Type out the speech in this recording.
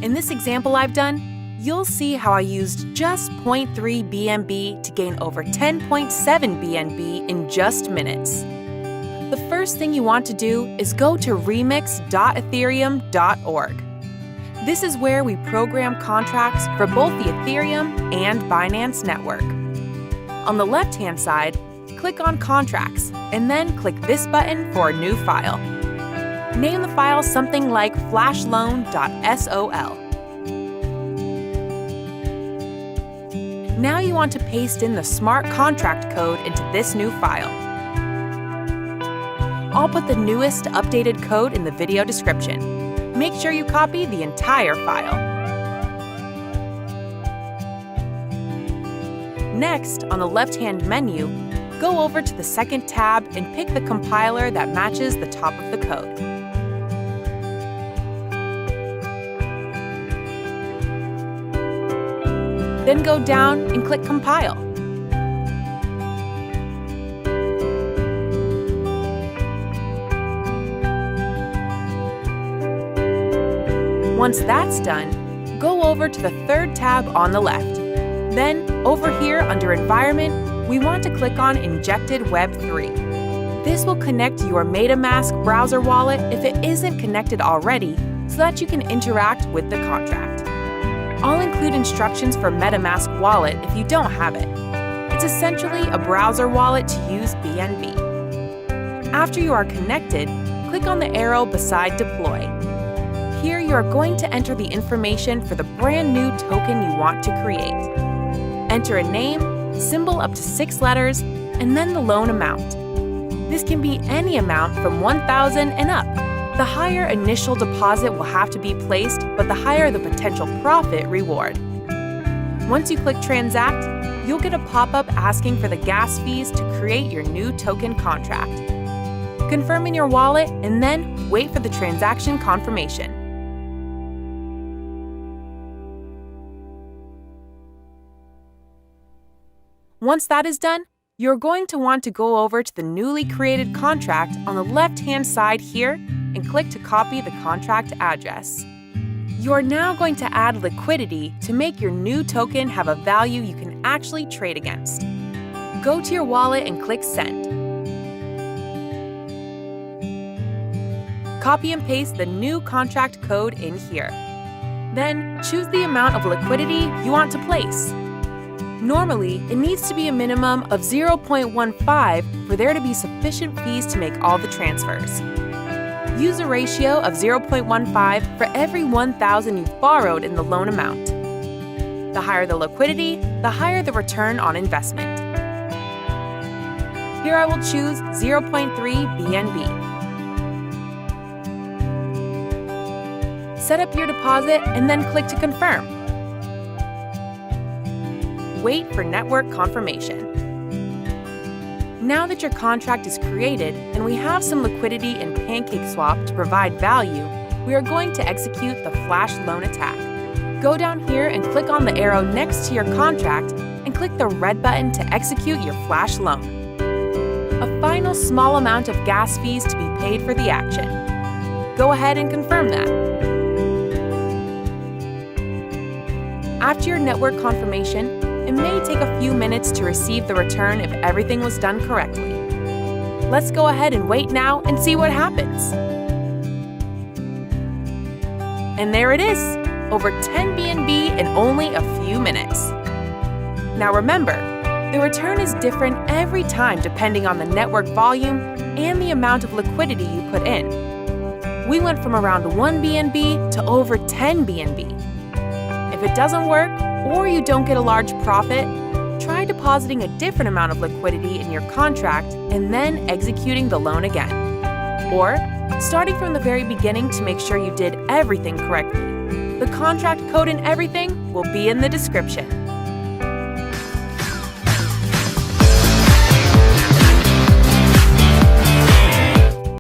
In this example I've done, you'll see how I used just 0.3 BNB to gain over 10.7 BNB in just minutes. The first thing you want to do is go to remix.ethereum.org. This is where we program contracts for both the Ethereum and Binance network. On the left-hand side, click on Contracts, and then click this button for a new file. Name the file something like Flashloans.sol. Now you want to paste in the smart contract code into this new file. I'll put the newest updated code in the video description. Make sure you copy the entire file. Next, on the left-hand menu, go over to the second tab and pick the compiler that matches the top of the code. Then go down and click Compile. Once that's done, go over to the third tab on the left. Then, over here under Environment, we want to click on Injected Web3. This will connect your Metamask browser wallet if it isn't connected already, so that you can interact with the contract. I'll include instructions for Metamask Wallet if you don't have it. It's essentially a browser wallet to use BNB. After you are connected, click on the arrow beside Deploy. Here you are going to enter the information for the brand new token you want to create. Enter a name, symbol up to 6 letters, and then the loan amount. This can be any amount from $1,000 and up. The higher initial deposit will have to be placed, but the higher the potential profit reward. Once you click Transact, you'll get a pop-up asking for the gas fees to create your new token contract. Confirm in your wallet and then wait for the transaction confirmation. Once that is done, you're going to want to go over to the newly created contract on the left-hand side here and click to copy the contract address. You're now going to add liquidity to make your new token have a value you can actually trade against. Go to your wallet and click Send. Copy and paste the new contract code in here. Then choose the amount of liquidity you want to place. Normally, it needs to be a minimum of 0.15 for there to be sufficient fees to make all the transfers. Use a ratio of 0.15 for every 1,000 you've borrowed in the loan amount. The higher the liquidity, the higher the return on investment. Here I will choose 0.3 BNB. Set up your deposit and then click to confirm. Wait for network confirmation. Now that your contract is created and we have some liquidity in PancakeSwap to provide value, we are going to execute the flash loan attack. Go down here and click on the arrow next to your contract and click the red button to execute your flash loan. A final small amount of gas fees to be paid for the action. Go ahead and confirm that. After your network confirmation, it may take a few minutes to receive the return if everything was done correctly. Let's go ahead and wait now and see what happens. And there it is, over 10 BNB in only a few minutes. Now remember, the return is different every time depending on the network volume and the amount of liquidity you put in. We went from around 1 BNB to over 10 BNB. If it doesn't work, or you don't get a large profit, try depositing a different amount of liquidity in your contract and then executing the loan again. Or starting from the very beginning to make sure you did everything correctly. The contract code and everything will be in the description.